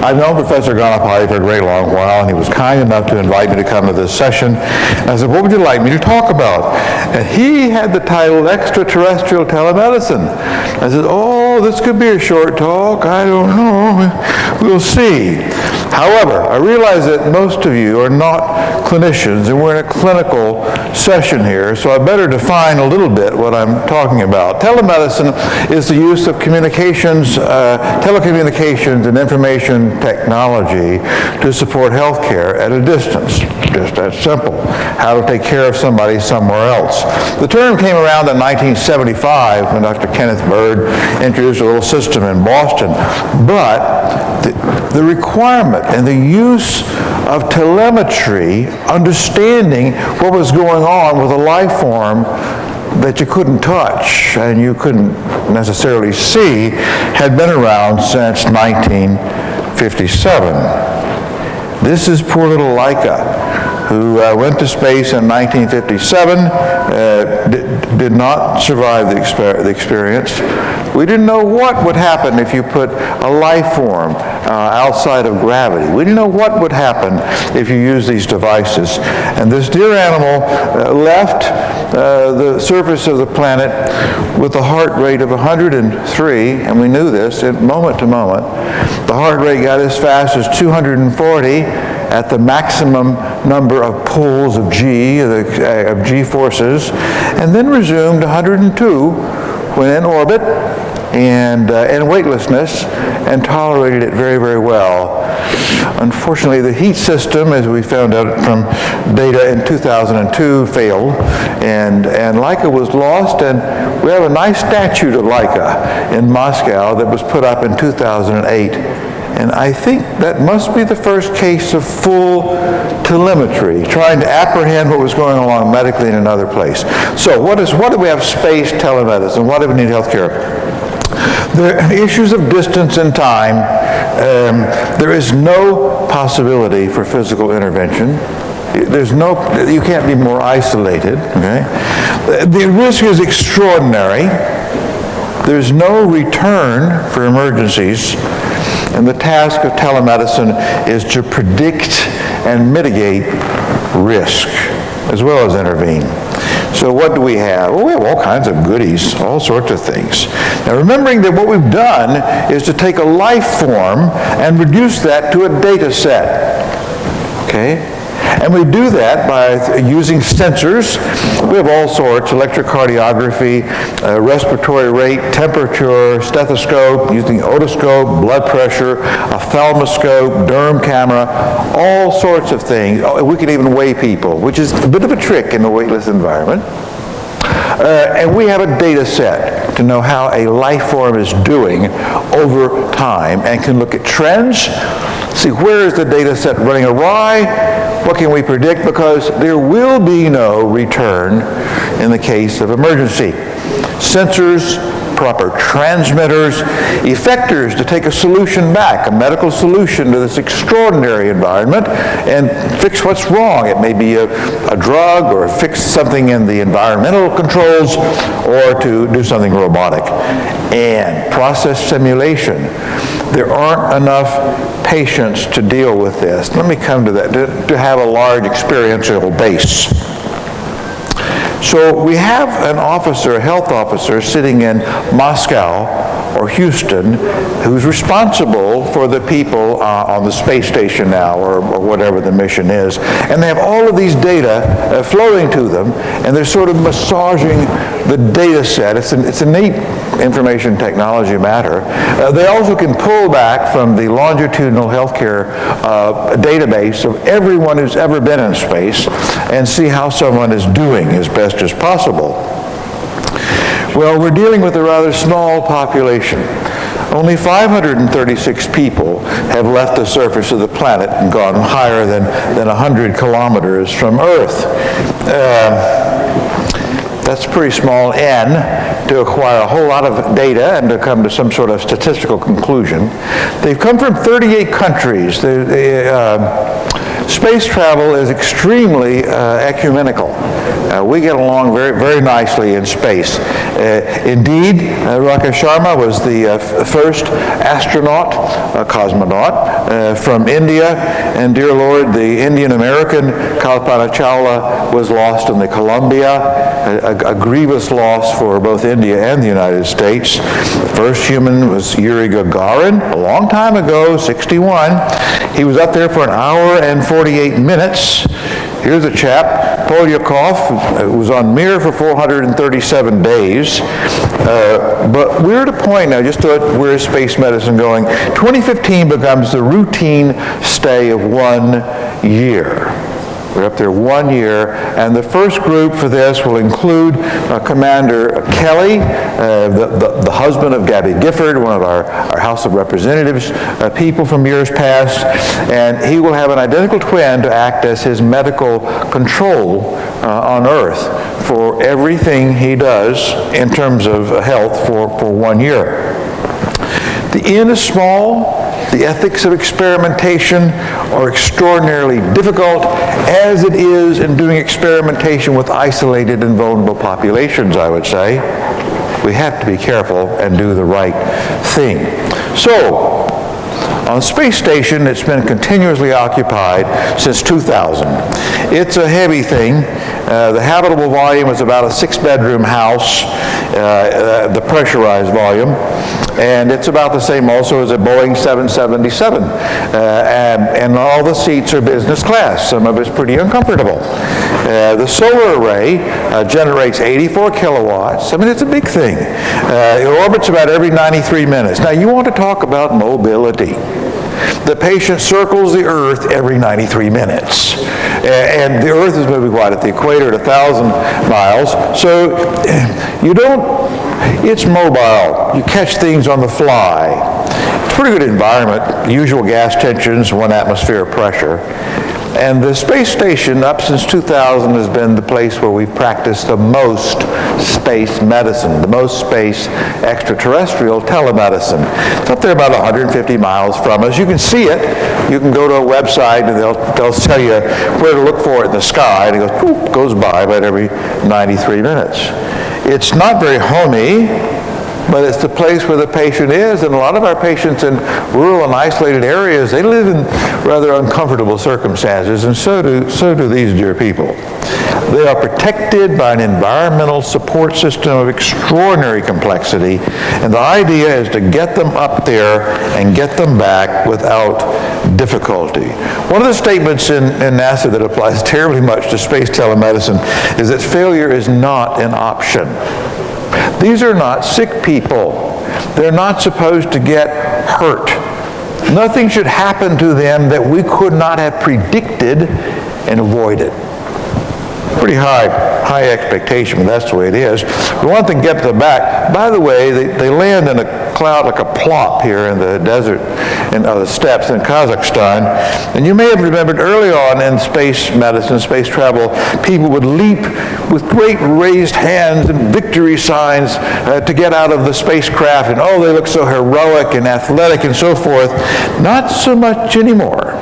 I've known Professor Ganapathy for a great long while, and he was kind enough to invite me to come to this session. And I said, what would you like me to talk about? And he had the title Extraterrestrial Telemedicine. I said, oh, this could be a short talk. I don't know. We'll see. However, I realize that most of you are not clinicians, and we're in a clinical session here, so I better define a little bit what I'm talking about. Telemedicine is the use of communications, telecommunications and information technology to support healthcare at a distance. Just that simple. How to take care of somebody somewhere else. The term came around in 1975 when Dr. Kenneth Bird introduced a little system in Boston, but the requirement and the use of telemetry, understanding what was going on with a life form that you couldn't touch and you couldn't necessarily see, had been around since 1957. This is poor little Leica, who went to space in 1957, did not survive the experience. We didn't know what would happen if you put a life form outside of gravity. We didn't know what would happen if you use these devices. And this dear animal left the surface of the planet with a heart rate of 103, and we knew this moment to moment. The heart rate got as fast as 240 at the maximum number of pulls of G forces, and then resumed 102 when in orbit and in weightlessness, and tolerated it very, very well. Unfortunately, the heat system, as we found out from data in 2002, failed, and Leica was lost, and we have a nice statue of Leica in Moscow that was put up in 2008. And I think that must be the first case of full telemetry, trying to apprehend what was going on medically in another place. So what do we have? Space telemedicine. Why do we need healthcare? The issues of distance and time, there is no possibility for physical intervention. You can't be more isolated, okay? The risk is extraordinary. There's no return for emergencies. And the task of telemedicine is to predict and mitigate risk, as well as intervene. So what do we have? Well, we have all kinds of goodies, all sorts of things. Now, remembering that what we've done is to take a life form and reduce that to a data set. Okay? And we do that by using sensors. We have all sorts: electrocardiography, respiratory rate, temperature, stethoscope, using otoscope, blood pressure, ophthalmoscope, derm camera, all sorts of things. We can even weigh people, which is a bit of a trick in a weightless environment. And we have a data set to know how a life form is doing over time, and can look at trends, see where is the data set running awry, what can we predict, because there will be no return in the case of emergency. Sensors, proper transmitters, effectors to take a solution back, a medical solution to this extraordinary environment, and fix what's wrong. It may be a drug, or fix something in the environmental controls, or to do something robotic. And process simulation. There aren't enough patients to deal with this. Let me come to that, to have a large experiential base. So we have an officer, a health officer, sitting in Moscow or Houston, who's responsible for the people on the space station now, or whatever the mission is. And they have all of these data flowing to them, and they're sort of massaging the data set. It's a neat information technology matter. They also can pull back from the longitudinal healthcare database of everyone who's ever been in space and see how someone is doing as best as possible. Well, we're dealing with a rather small population. Only 536 people have left the surface of the planet and gone higher than 100 kilometers from Earth. That's a pretty small N to acquire a whole lot of data and to come to some sort of statistical conclusion. They've come from 38 countries. Space travel is extremely ecumenical. We get along very, very nicely in space. Indeed, Rakesh Sharma was the first astronaut, cosmonaut, from India, and dear Lord, the Indian-American Kalpana Chawla was lost in the Columbia, a grievous loss for both India and the United States. The first human was Yuri Gagarin, a long time ago, 61. He was up there for an hour and 48 minutes. Here's a chap, Polyakov, who was on Mir for 437 days. But we're at a point now, just to where is space medicine going? 2015 becomes the routine stay of 1 year. We're up there 1 year, and the first group for this will include Commander Kelly, the husband of Gabby Gifford, one of our House of Representatives people from years past, and he will have an identical twin to act as his medical control on Earth for everything he does in terms of health for 1 year. The N is small. The ethics of experimentation are extraordinarily difficult, as it is in doing experimentation with isolated and vulnerable populations, I would say. We have to be careful and do the right thing. So, on the space station, it's been continuously occupied since 2000. It's a heavy thing. The habitable volume is about a 6-bedroom house, the pressurized volume, and it's about the same also as a Boeing 777. And all the seats are business class. Some of it's pretty uncomfortable. The solar array generates 84 kilowatts. I mean, it's a big thing. It orbits about every 93 minutes. Now, you want to talk about mobility. The patient circles the Earth every 93 minutes. And the Earth is moving wide at the equator at 1,000 miles. So it's mobile. You catch things on the fly. It's a pretty good environment. Usual gas tensions, 1 atmosphere of pressure. And the space station, up since 2000, has been the place where we've practiced the most space medicine, the most space extraterrestrial telemedicine. It's up there about 150 miles from us. You can see it. You can go to a website and they'll tell you where to look for it in the sky, and it goes by about every 93 minutes. It's not very homey, but it's the place where the patient is, and a lot of our patients in rural and isolated areas, they live in rather uncomfortable circumstances, and so do these dear people. They are protected by an environmental support system of extraordinary complexity, and the idea is to get them up there and get them back without difficulty. One of the statements in NASA that applies terribly much to space telemedicine is that failure is not an option. These are not sick people. They're not supposed to get hurt. Nothing should happen to them that we could not have predicted and avoided. Pretty high expectation, but that's the way it is. We want them to get to the back. By the way, they land in a cloud like a plop here in the desert, in the steppes in Kazakhstan. And you may have remembered early on in space medicine, space travel, people would leap with great raised hands and victory signs to get out of the spacecraft, and they look so heroic and athletic and so forth. Not so much anymore.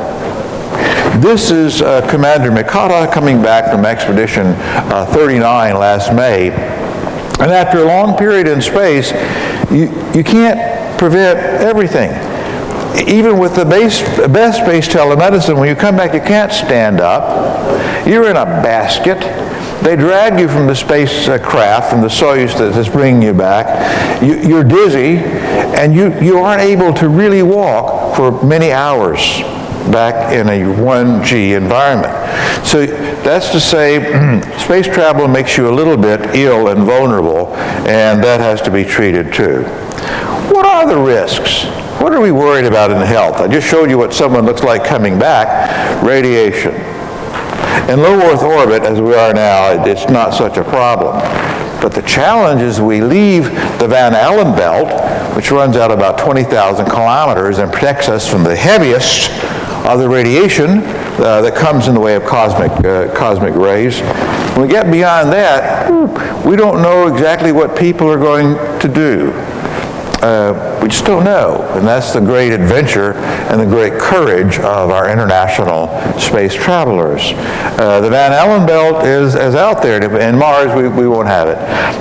This is Commander Mikata coming back from Expedition 39 last May. And after a long period in space, you can't prevent everything. Even with the best space telemedicine, when you come back, you can't stand up. You're in a basket. They drag you from the spacecraft, from the Soyuz that's bringing you back. You're dizzy, and you aren't able to really walk for many hours back in a 1G environment. So that's to say, space travel makes you a little bit ill and vulnerable, and that has to be treated too. What are the risks? What are we worried about in health? I just showed you what someone looks like coming back. Radiation. In low Earth orbit, as we are now, it's not such a problem. But the challenge is we leave the Van Allen belt, which runs out about 20,000 kilometers and protects us from the heaviest of the radiation that comes in the way of cosmic rays. When we get beyond that, we don't know exactly what people are going to do. We just don't know, and that's the great adventure and the great courage of our international space travelers. The Van Allen belt is out there. In Mars, we won't have it.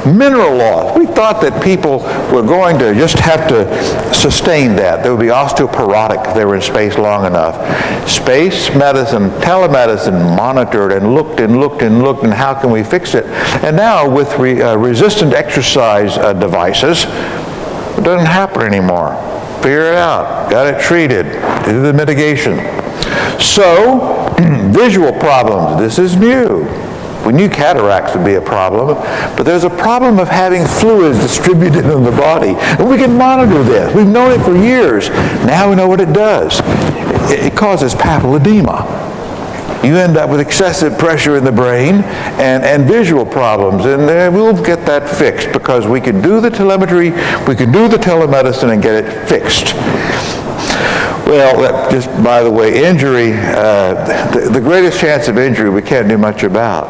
Mineral loss. We thought that people were going to just have to sustain that. They would be osteoporotic if they were in space long enough. Space medicine, telemedicine monitored and looked and looked and looked, and how can we fix it? And now with resistant exercise devices, it doesn't happen anymore. Figure it out. Got it treated. Do the mitigation. So, visual problems. This is new. We knew cataracts would be a problem, but there's a problem of having fluids distributed in the body. And we can monitor this. We've known it for years. Now we know what it does. It causes papilledema. You end up with excessive pressure in the brain and visual problems, and we'll get that fixed because we can do the telemetry, we can do the telemedicine and get it fixed. Well, just by the way, injury, the greatest chance of injury we can't do much about,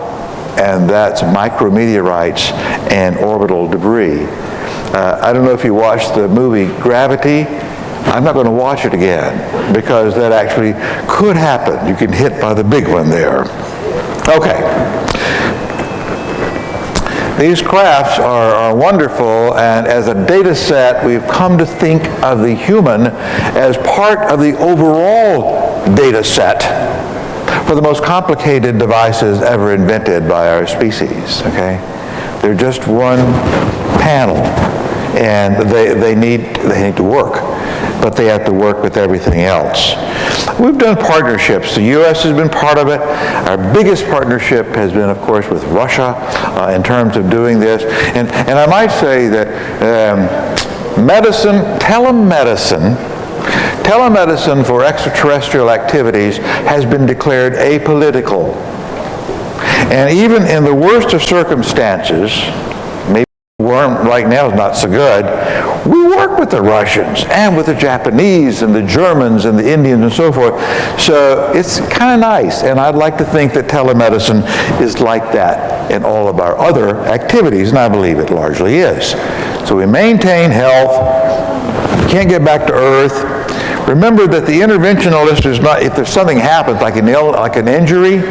and that's micrometeorites and orbital debris. I don't know if you watched the movie Gravity. I'm not going to watch it again because that actually could happen. You can hit by the big one there. Okay. These crafts are wonderful, and as a data set, we've come to think of the human as part of the overall data set for the most complicated devices ever invented by our species, okay? They're just one panel, and they need to work, but they have to work with everything else. We've done partnerships. The U.S. has been part of it. Our biggest partnership has been, of course, with Russia in terms of doing this. And I might say that telemedicine for extraterrestrial activities has been declared apolitical. And even in the worst of circumstances, maybe right now is not so good, we work with the Russians and with the Japanese and the Germans and the Indians and so forth. So it's kind of nice, and I'd like to think that telemedicine is like that in all of our other activities, and I believe it largely is. So we maintain health. We can't get back to Earth. Remember that the interventionalist is not, if there's something happens, like an injury,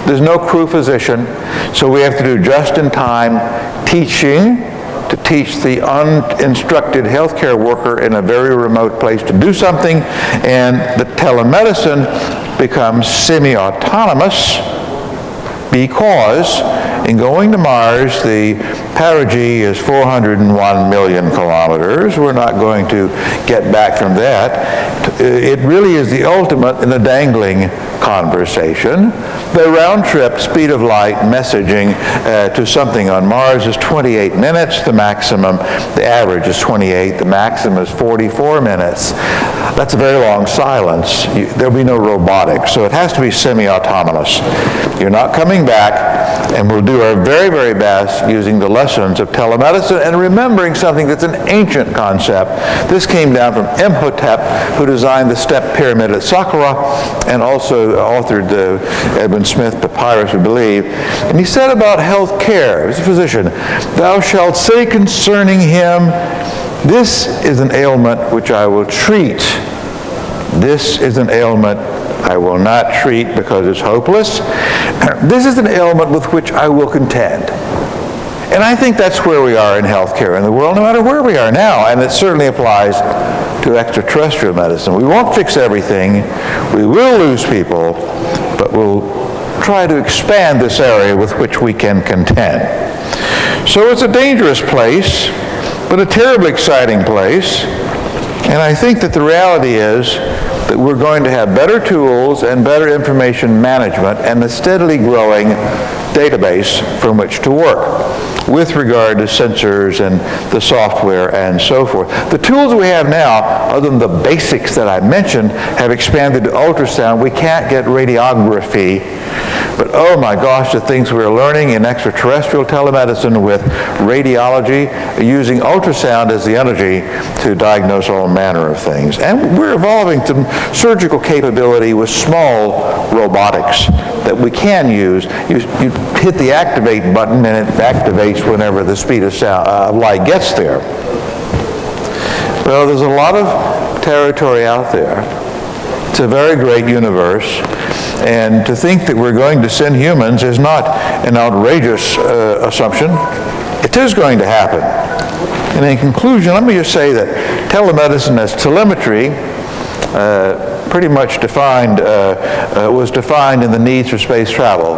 there's no crew physician, so we have to do just-in-time teaching to teach the uninstructed healthcare worker in a very remote place to do something, and the telemedicine becomes semi-autonomous because in going to Mars, the perigee is 401 million kilometers. We're not going to get back from that. It really is the ultimate in a dangling conversation. The round-trip speed of light messaging to something on Mars is 28 minutes. The average is 28. The maximum is 44 minutes. That's a very long silence. There'll be no robotics, so it has to be semi-autonomous. You're not coming back, and we'll do our very, very best using the lessons of telemedicine and remembering something that's an ancient concept. This came down from Imhotep, who designed the step pyramid at Saqqara and also authored the Edwin Smith papyrus, we believe. And he said about health care, he was a physician, "Thou shalt say concerning him, this is an ailment which I will treat. This is an ailment I will not treat because it's hopeless. This is an ailment with which I will contend." And I think that's where we are in healthcare in the world, no matter where we are now, and it certainly applies to extraterrestrial medicine. We won't fix everything. We will lose people, but we'll try to expand this area with which we can contend. So it's a dangerous place, but a terribly exciting place. And I think that the reality is that we're going to have better tools and better information management and a steadily growing database from which to work with regard to sensors and the software and so forth. The tools we have now, other than the basics that I mentioned, have expanded to ultrasound. We can't get radiography, but oh my gosh, the things we're learning in extraterrestrial telemedicine with radiology, using ultrasound as the energy to diagnose all manner of things. And we're evolving some surgical capability with small robotics that we can use. You hit the activate button and it activates whenever the speed of light gets there. Well, there's a lot of territory out there, It's a very great universe, and to think that we're going to send humans is not an outrageous assumption. It is going to happen. And in conclusion, let me just say that telemedicine as telemetry pretty much was defined in the needs for space travel.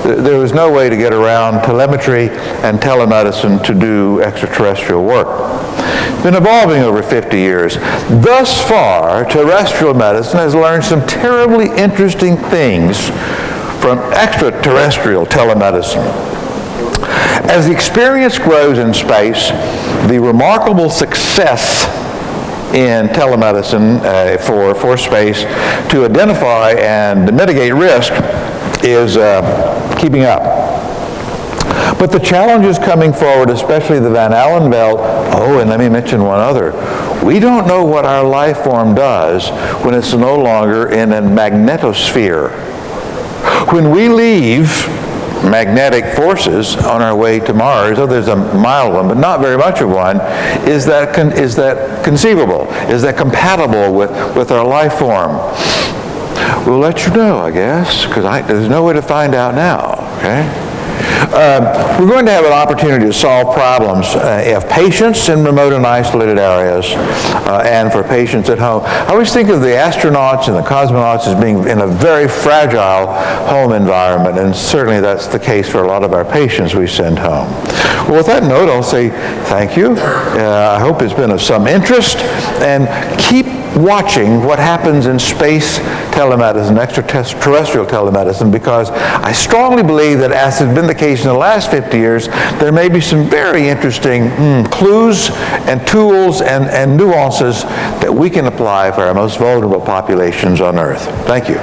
There was no way to get around telemetry and telemedicine to do extraterrestrial work. It's been evolving over 50 years. Thus far, terrestrial medicine has learned some terribly interesting things from extraterrestrial telemedicine. As the experience grows in space, the remarkable success in telemedicine for space to identify and mitigate risk is keeping up. But the challenges coming forward, especially the Van Allen belt, and let me mention one other. We don't know what our life form does when it's no longer in a magnetosphere. When we leave magnetic forces on our way to Mars, there's a mild one, but not very much of one, is that conceivable? Is that compatible with our life form? We'll let you know, I guess, because there's no way to find out now, okay? We're going to have an opportunity to solve problems of patients in remote and isolated areas and for patients at home. I always think of the astronauts and the cosmonauts as being in a very fragile home environment, and certainly that's the case for a lot of our patients we send home. Well, with that note, I'll say thank you. I hope it's been of some interest, and keep watching what happens in space telemedicine, extraterrestrial telemedicine, because I strongly believe that, as has been the case in the last 50 years, there may be some very interesting clues and tools and nuances that we can apply for our most vulnerable populations on Earth. Thank you.